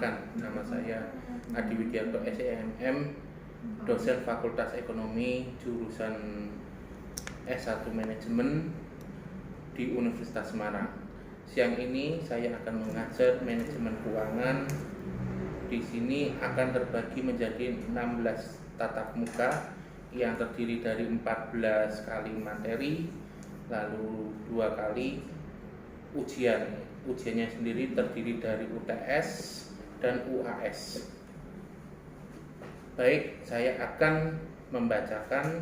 Perkenalkan, nama saya Adi Widianto SEMM, dosen Fakultas Ekonomi jurusan S1 Manajemen di Universitas Semarang. Siang ini saya akan mengajar manajemen keuangan. Di sini akan terbagi menjadi 16 tatap muka yang terdiri dari 14 kali materi, lalu 2 kali ujian. Ujiannya sendiri terdiri dari UTS dan UAS. Baik, saya akan memberikan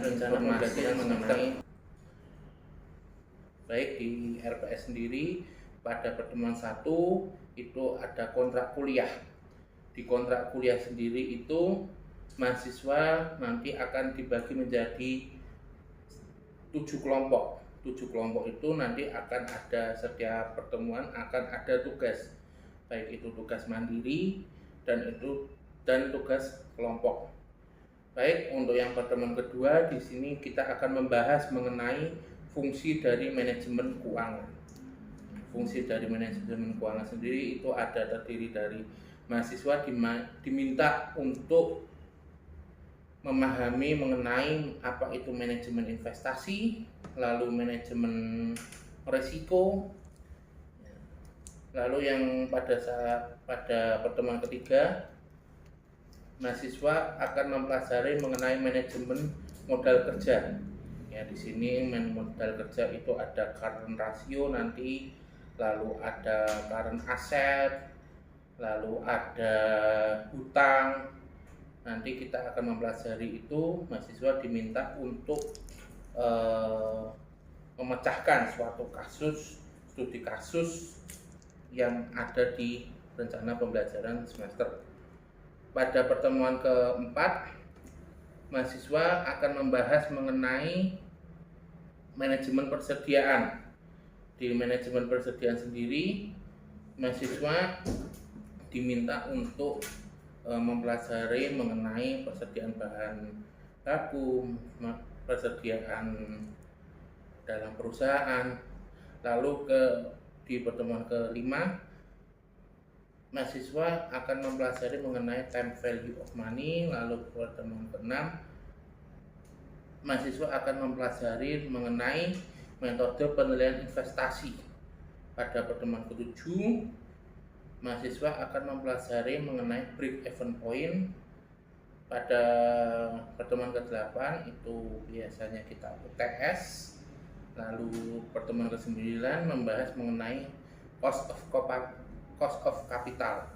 rencana pembelajaran mengenai baik di RPS sendiri. Pada pertemuan 1 itu ada kontrak kuliah. Di kontrak kuliah sendiri itu mahasiswa nanti akan dibagi menjadi 7 kelompok. 7 kelompok itu nanti akan ada, setiap pertemuan akan ada tugas, baik itu tugas mandiri dan tugas kelompok. Baik, untuk yang pertemuan kedua di sini kita akan membahas mengenai fungsi dari manajemen keuangan. Fungsi dari manajemen keuangan sendiri itu terdiri dari mahasiswa diminta untuk memahami mengenai apa itu manajemen investasi, lalu manajemen risiko. Lalu yang pada pertemuan ketiga, mahasiswa akan mempelajari mengenai manajemen modal kerja. Ya, di sini modal kerja itu ada current ratio nanti, lalu ada current asset, lalu ada hutang. Nanti kita akan mempelajari itu. Mahasiswa diminta untuk memecahkan suatu studi kasus yang ada di rencana pembelajaran semester. Pada pertemuan keempat, mahasiswa akan membahas mengenai manajemen persediaan. Di manajemen persediaan sendiri, mahasiswa diminta untuk mempelajari mengenai persediaan bahan baku, persediaan dalam perusahaan. Lalu di pertemuan kelima, mahasiswa akan mempelajari mengenai time value of money. Lalu pertemuan keenam, mahasiswa akan mempelajari mengenai metode penilaian investasi. Pada pertemuan ketujuh, mahasiswa akan mempelajari mengenai break even point. Pada pertemuan ke-8 itu biasanya kita UTS. Lalu pertemuan ke-9 membahas mengenai cost of capital.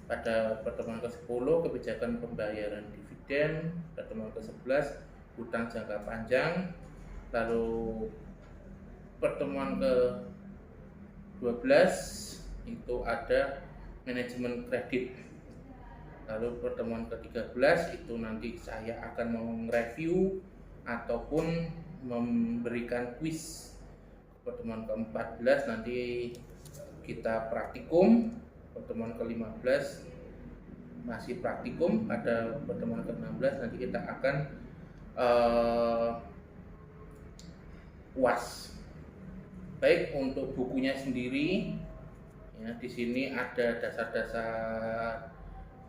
Pada pertemuan ke-10 kebijakan pembayaran dividen. Pertemuan ke-11 hutang jangka panjang. Lalu pertemuan ke-12 itu ada manajemen kredit. Lalu pertemuan ke-13 itu nanti saya akan mereview ataupun memberikan kuis. Pertemuan ke-14 nanti kita praktikum. Pertemuan ke-15 masih praktikum. Pada pertemuan ke-16 nanti kita akan UAS. Baik, untuk bukunya sendiri ya, di sini ada dasar-dasar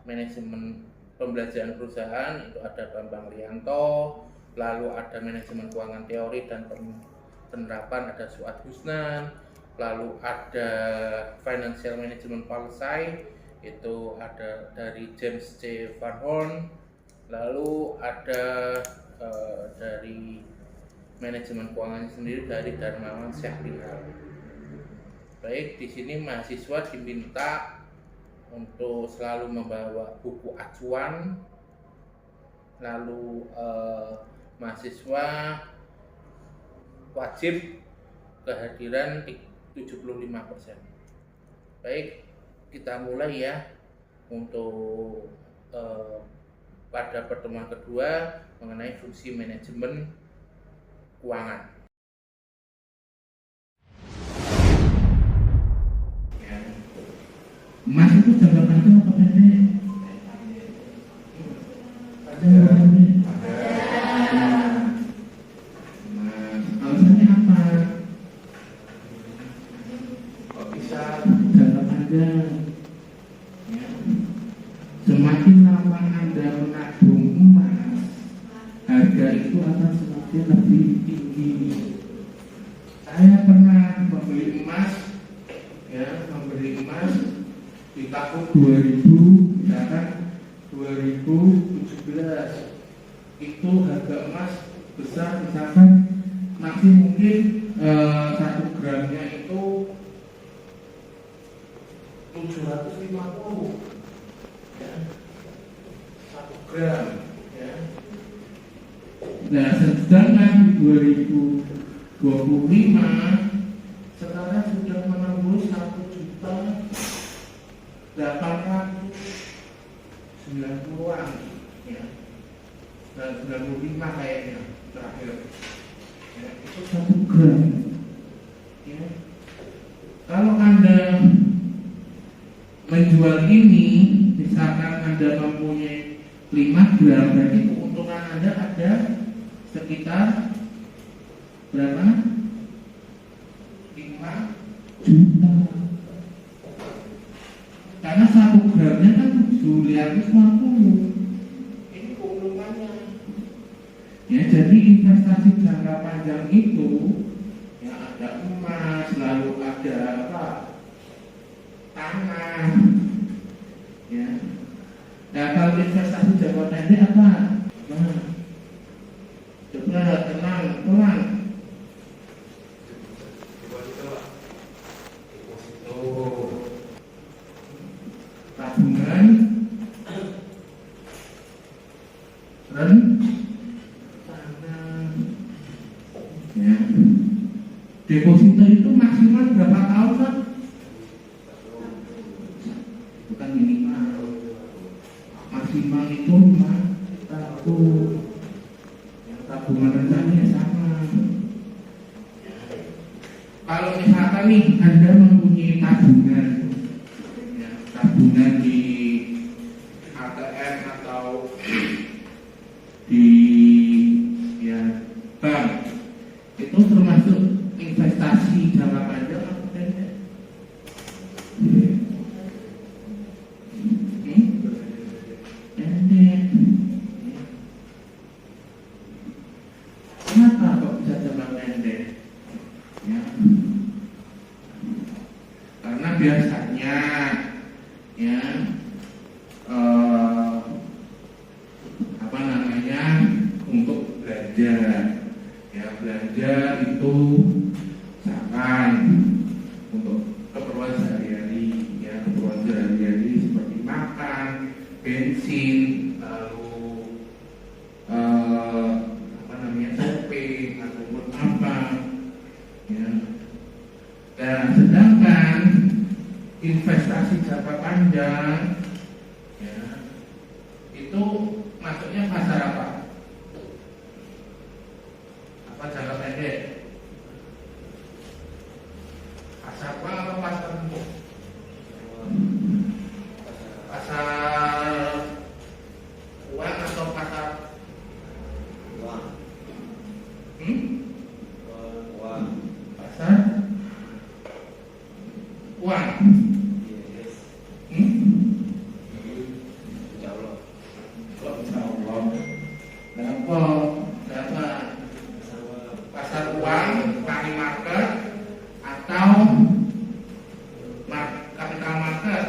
manajemen pembelajaran perusahaan, itu ada Bambang Rianto. Lalu ada manajemen keuangan teori dan penerapan, ada Suad Husnan. Lalu ada financial management policy, itu ada dari James C. Van Horn. Lalu ada dari manajemen keuangan sendiri dari Darmawan Syahrial. Baik, di sini mahasiswa diminta untuk selalu membawa buku acuan. Lalu mahasiswa wajib kehadiran 75%. Baik, kita mulai ya untuk pada pertemuan kedua mengenai fungsi manajemen keuangan. Mas itu jangka panjang apa pendek? Ada. Mas, alasannya apa? Kok bisa jangka panjang? selama Anda menabung emas, harga itu akan semakin lebih tinggi. Saya pernah membeli emas, di tahun 2000, misalkan 2017, itu harga emas besar, misalkan masih mungkin 1 gramnya itu 750, ya, 1 gram, ya. Nah, sedangkan di 2025 sekarang sudah menembus 1.890.000-an, ya, dan 95 kayaknya terakhir, ya, itu 1 gram, ya. Kalau Anda menjual ini, misalkan Anda mempunyai 5 gram, berarti keuntungan Anda ada sekitar berapa? 5 juta. Karena 1 gramnya kan 750. Ini keuntungannya. Ya, jadi investasi jangka panjang itu, ya, ada emas, lalu ada apa? Tanah. Ya. Nah, kalau investasi jangka pendek apa? Nah, coba tenang, pelan. Tabungan, rencana, ya. Deposito itu maksimal berapa tahun, Pak? Bukan minimal, maksimal itu 5 tahun. Tabungan rencananya sama. Kalau misalkan nih Anda mempunyai tabungan, ya, tabungan di ATM atau di, ya, bank, itu termasuk investasi jangka panjang atau pendek? Pendek. Kenapa kok bisa jangka pendek? Ya. Karena biasanya, ya, apa namanya, untuk belanja, ya, belanja itu misalkan untuk keperluan sehari-hari, ya, keperluan sehari-hari seperti makan, bensin, lalu apa namanya, shopping ataupun apa, ya. Dan sedangkan investasi jangka panjang, ya, itu masuknya pasar apa? Apa jangka pendek? Pasar uang atau pasar empuk? Pasar uang atau pasar Uang. Uang. pasar uang? Yes. Insya Allah. Kok insya Allah? Kenapa? Pasar uang, money market, atau capital market?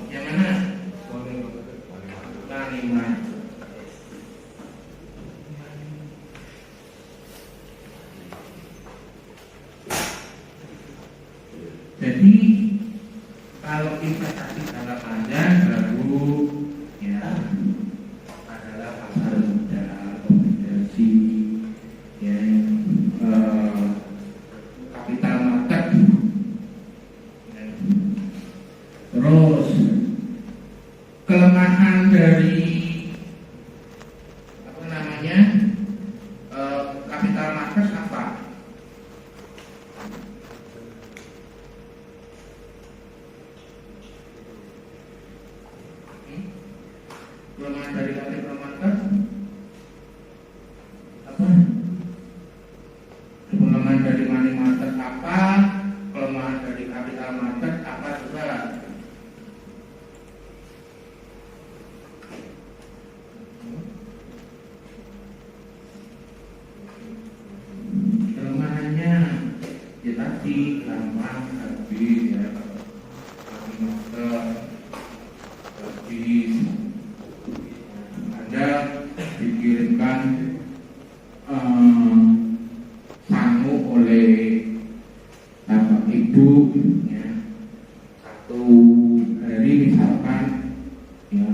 Yang mana? Money market. Jadi kalau investasi jangka panjang baru, ya, adalah pasar modal, obligasi, ya, capital market, ya. Terus kelemahan dari apa namanya, capital market apa? Kelemahan dari capital market apa? Kelemahan dari money market apa? Kelemahan dari capital market apa juga? gampang habis ya, motor habis. Anda dikirimkan sangu oleh bapak ibu ya, satu hari misalkan ya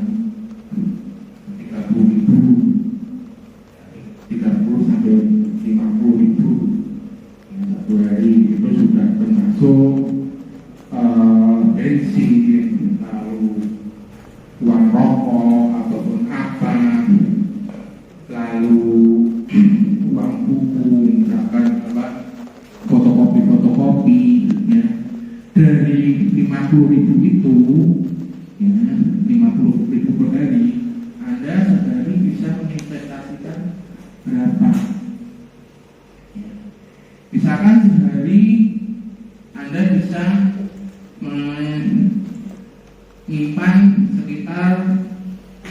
30.000, 30 sampai 50.000 ya, satu hari. Itu sudah termasuk bensin, lalu uang rokok ataupun apa, lalu uang buku, misalkan apa, fotokopi ya. Dari 50.000 itu ya, 50.000 per hari, Anda sehari bisa menginvestasikan berapa ya. Misalkan sehari Anda bisa menyimpan sekitar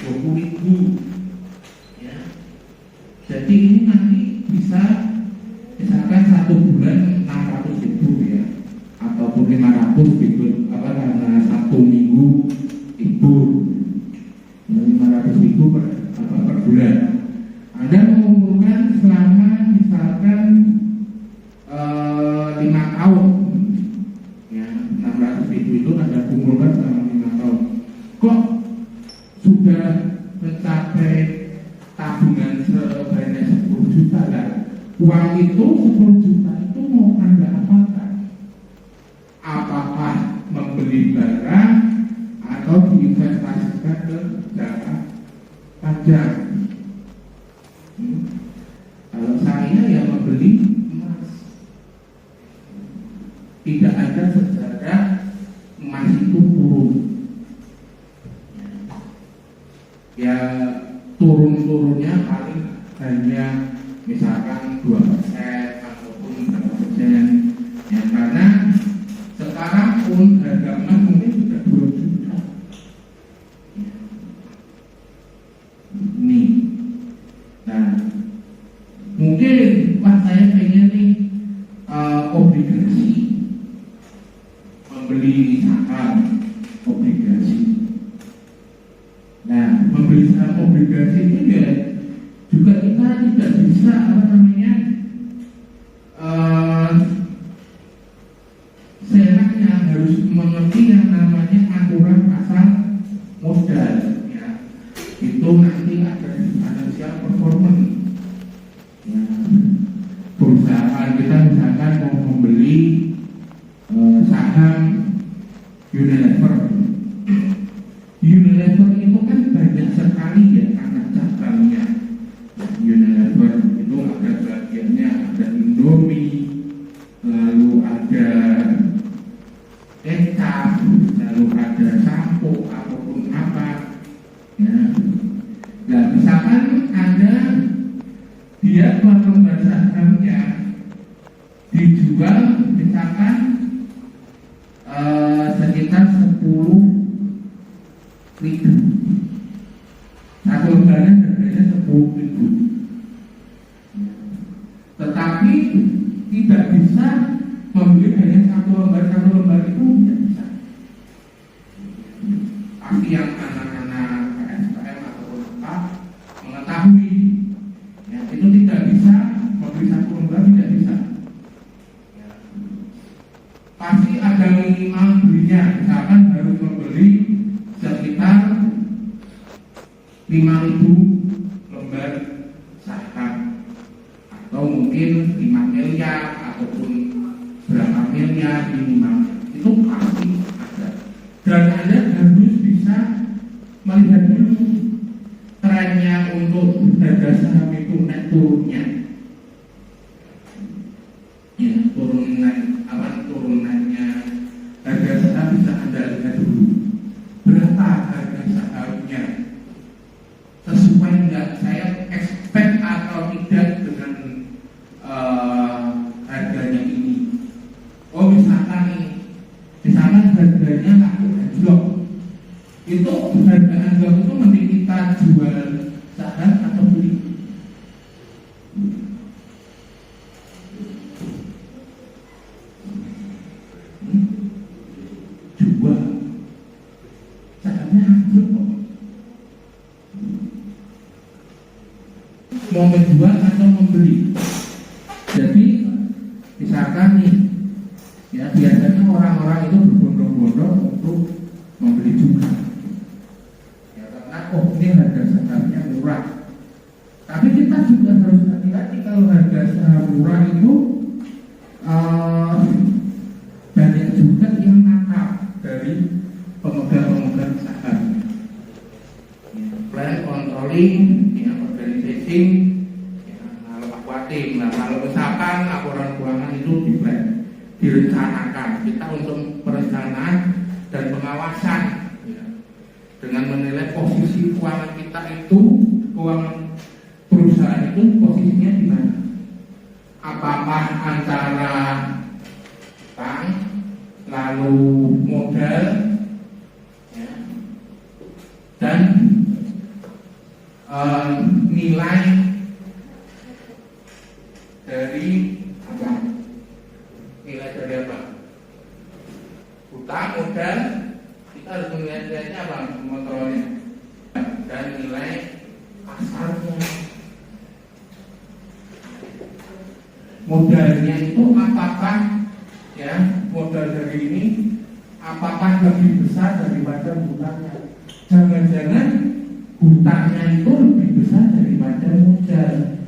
20.000 ya. Jadi ini nanti bisa misalkan satu bulan 600.000 ya, ataupun 500 gitu, apa karena satu minggu libur 500.000 per bulan. Anda mengumpulkan selama misalkan 5 tahun ya, 600.000 itu Anda kumpulkan selama 5 tahun. Kok sudah mencapai tabungan sebanyak 10 juta lah. Uang itu 10 juta itu mau Anda apakan? Apakah membeli barang atau diinvestasikan ke jangka panjang? Kalau saya ya membeli emas. Tidak ada sejarah emas itu turun. Ya turun-turunnya paling hanya misalkan 2% ataupun berapa persen ya, karena sekarang pun harga emas mungkin sudah 2 juta ya. Nih, nah mungkin saya pengen nih obligasi, membeli saham obligasi. Nah, membeli saham obligasi itu ya juga kita tidak bisa seenaknya, harus mengerti yang namanya aturan pasar modal ya. Itu nanti ada di financial performance ya. Perusahaan kita misalkan mau membeli saham Unilever itu kan banyak sekali ya anak cabangnya. Unilever itu ada bagiannya, ada Indomie, lalu ada kecap, lalu ada sampo ataupun apa ya. Nah misalkan ada dia lembar sahamnya dijual misalkan sekitar 10.000, satu lembarnya harganya 10.000, tetapi tidak bisa membeli hanya satu lembar itu tidak bisa. Pasti yang anak-anak SPM ataupun apa mengetahui ya, itu tidak bisa membeli satu lembar, tidak bisa ya. Pasti ada minimal belinya, misalkan harus membeli sekitar 5.000 lembar saham, atau mungkin 5 miliar ataupun berapa miliar minimal, itu pasti ada. Dan Anda harus bisa melihat dulu trennya untuk harga saham itu naik turunnya ya, turunannya harga saham bisa Anda lihat dulu berapa harga sahamnya, sesuai enggak saya expect atau tidak dengan harganya ini. Oh misalkan harganya laku anjlok, itu harga anjlok itu mending kita jual saham atau beli. mau menjual atau membeli. Jadi misalkan nih, ya biasanya orang-orang itu berbondong-bondong untuk membeli juga. Ya, karena ini harga sahamnya murah. Tapi kita juga harus hati-hati kalau harga saham murah itu banyak juga yang nakal dari pemegang saham. Plan controlling, ya, organizing, ya, akuatif. Nah, kalau misalkan laporan keuangan itu direncanakan, kita untuk perencanaan dan pengawasan, ya, dengan menilai posisi keuangan kita itu, keuangan perusahaan itu posisinya di mana? Apakah antara bank, lalu modal, ya, dan nilai dari apa? Nilai dari apa? Utang, modal, kita harus menilainya apa? Mengontrolnya, dan nilai pasarnya. Modalnya itu apakah, ya, modal dari ini apakah lebih besar daripada hutangnya? Jangan-jangan hutangnya itu lebih besar daripada modal.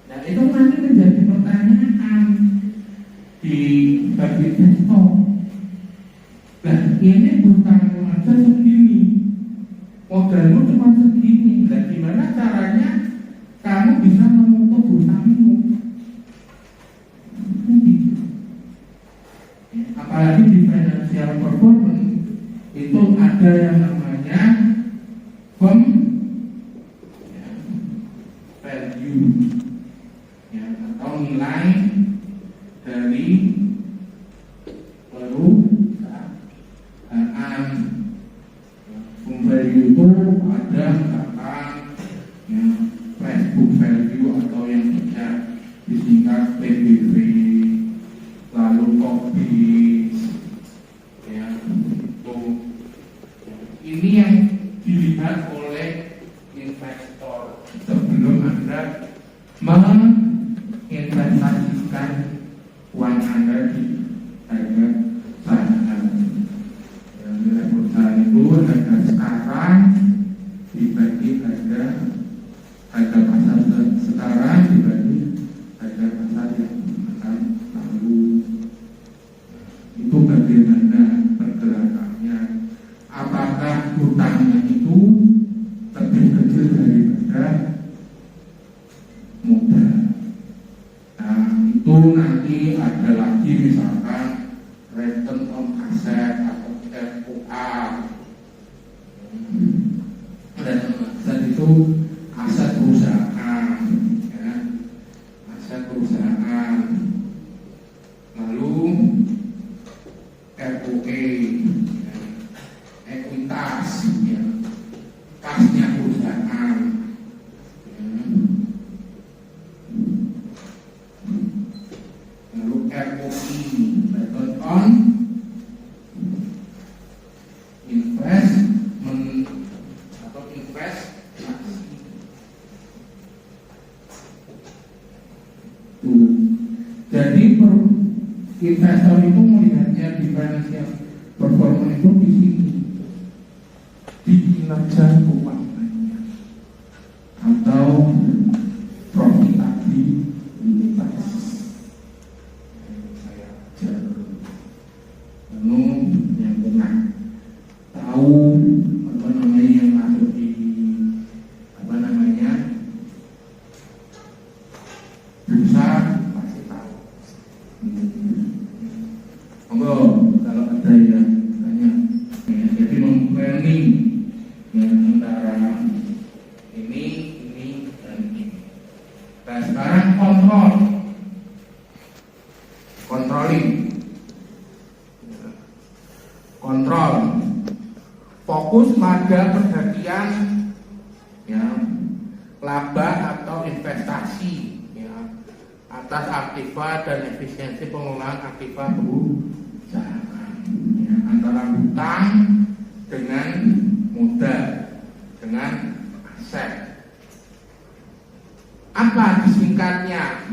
Nah, itu nanti menjadi pertanyaan di bagi investor. Nah, ini hutangmu aja segini, modalmu cuma segini. Dan gimana caranya kamu bisa menutup hutangmu? Apalagi di financial performance itu ada yang namanya firm, ya, value, ya, atau nilai dari perusahaan. Firm value itu ada misalkan, ya, price book value atau yang bisa disingkat PBV, lalu kopi, ya, itu ini yang dilihat oleh investor sebelum Anda menginvestasikan uang Anda di harga saham. Nilai perusahaan itu harga sekarang dibagi harga pasar sekarang dibagi harga pasar yang akan lalu. Itu bagaimana pergerakannya? Apakah hutangnya itu lebih kecil daripada modal? Nah, itu nanti ada lagi misalkan return on asset atau ROA. Return on asset itu aset perusahaan, ya, aset perusahaan. Lalu ROE, ya, ekuitas, ya, kasnya perusahaan, ya. Lalu ROI, return on investment atau investasi. Jadi investor itu melihatnya di financial performance itu di sini, di kinerja keuangannya atau profitabilitas. Saya ajar lalu yang pernah tahu apa namanya yang masuk di apa namanya bursa pasti tahu. Monggo kalau ada yang tanya, ya, jadi memplanning, ya, antara ini dan ini. Nah, sekarang controlling, kontrol, fokus pada perhatian, ya, laba atau investasi, ya, atas aktiva dan efisiensi pengelolaan aktiva perusahaan, ya, antara hutang dengan modal dengan aset. apa disingkatnya?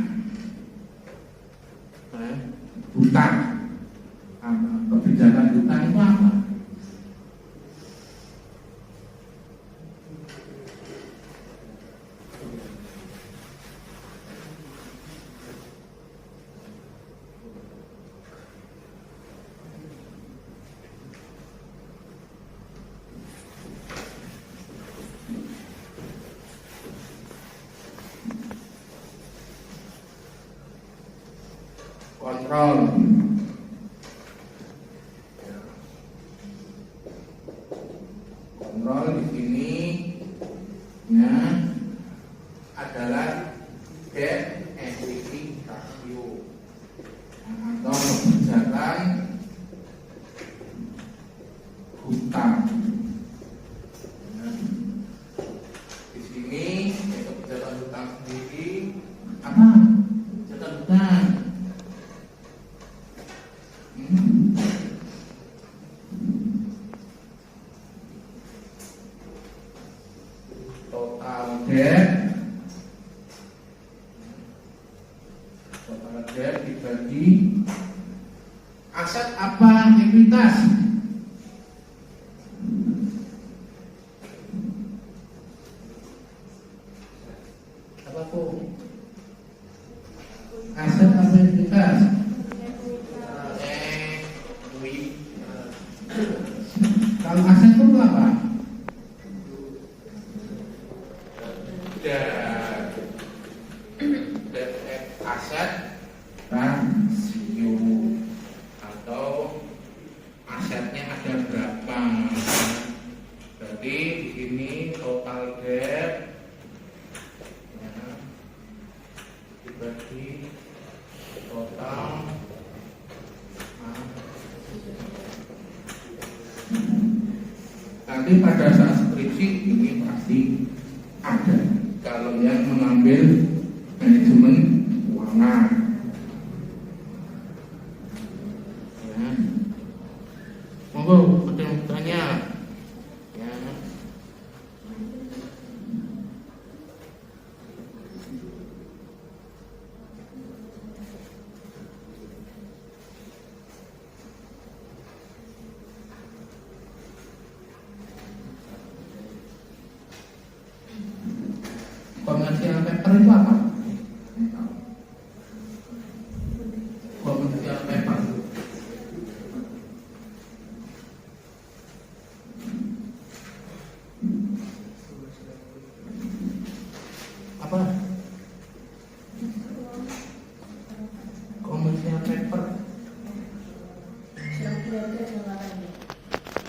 Hutang. Kebijakan hutang itu apa? Kontrol. Kontrol di sini ya adalah debt equity ratio atau kebijakan hutang. Di sini kebijakan hutang sendiri apa? Kebijakan hutang. Total debt dibagi aset apa ekuitas. Apa tuh? Aset apa ekuitas? Kalau aset itu apa? Aset rasio atau asetnya ada berapa. Berarti di sini total debt ya, dibagi total nanti pada saat skripsi ini pasti ada kalau yang mengambil manajemen keuangan ya. Monggo bertanya ya. Komersial paper itu apa? Komersial paper apa? Komersial paper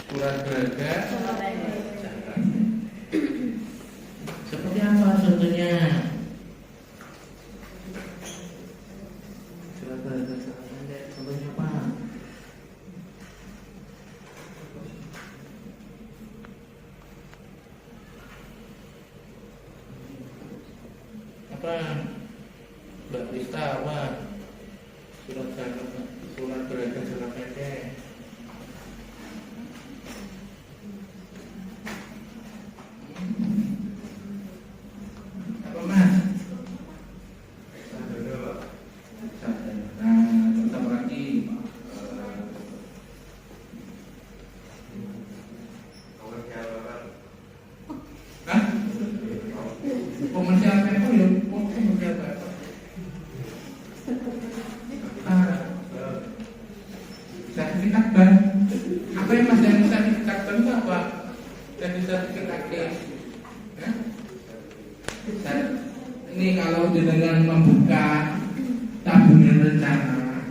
surat berharga seperti apa contohnya? Surat berharga contohnya apa? Apa? Mbak Krista apa? Surat berharga jangka pendek. Apa Mas? Tetap lagi. Hah? Komersial paper ya? Komersial paper. Sertifikat bank. Apa yang Mas yang sertifikat bank itu apa? Sertifikat ya? Ini kalau dengan membuka tabungan rencana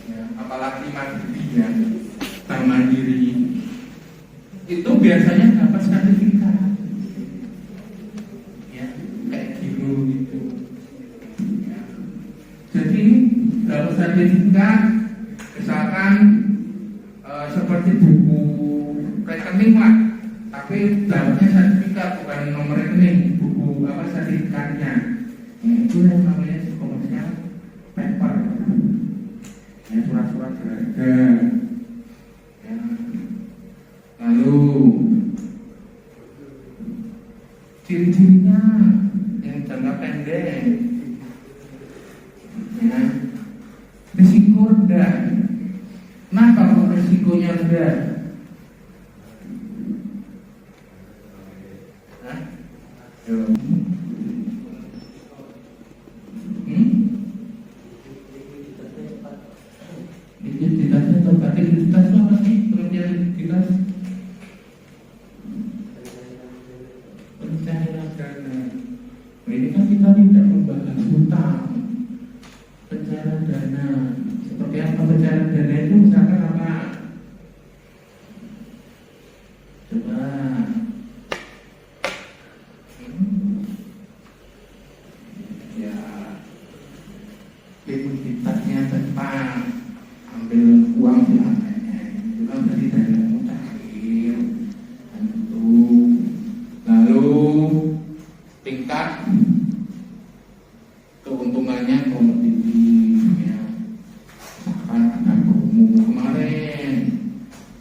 ya, apalagi mandiri ya, bank mandiri itu biasanya dapat sertifikat ya, kayak giro gitu ya. Jadi dapat sertifikat misalkan seperti buku rekening lah, tapi dapatnya sertifikat bukan nomor rekening, buku apa sertifikatnya. Itu yang namanya komersial paper ya, surat-surat berharga ya. Lalu ciri-cirinya yang jangka pendek pendek. Ya. Risiko rendah. Kenapa kok risikonya rendah? Hah? Yo. Likuiditasnya tempat likuiditas itu apa sih? Pengertian likuiditas? Pencairan dana. Nah, ini kan kita tidak membahas hutang. Pencairan dana. Seperti apa pencairan dana itu? Misalkan apa? Coba. Ya. Likuiditasnya cepat. Ambil uang di ATM. Itu kan berarti dana cair. Dan itu. Lalu tingkat keuntungannya kompetitif ya. Misalkan ada promo kemarin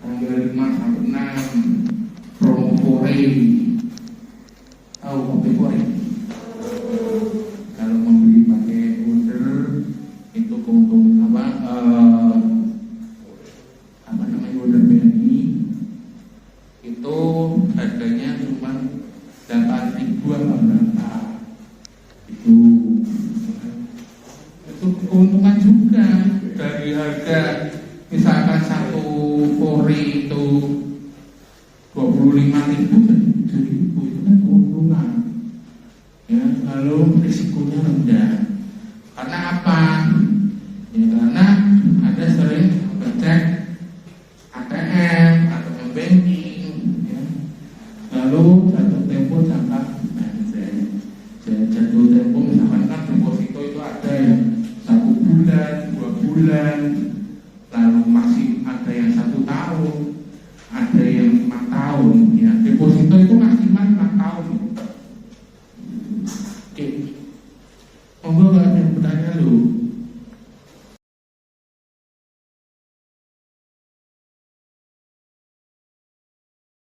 tanggal 5 sampai 6 promo Fore. Tahu kopi Fore? Kalau membeli pakai order itu keuntungan apa namanya order BNI itu harganya cuma 8.000 apa berapa itu keuntungan juga dari harga misalkan satu Fore itu 25.000 jadi itu kan keuntungan ya. Lalu risikonya rendah karena apa ya, karena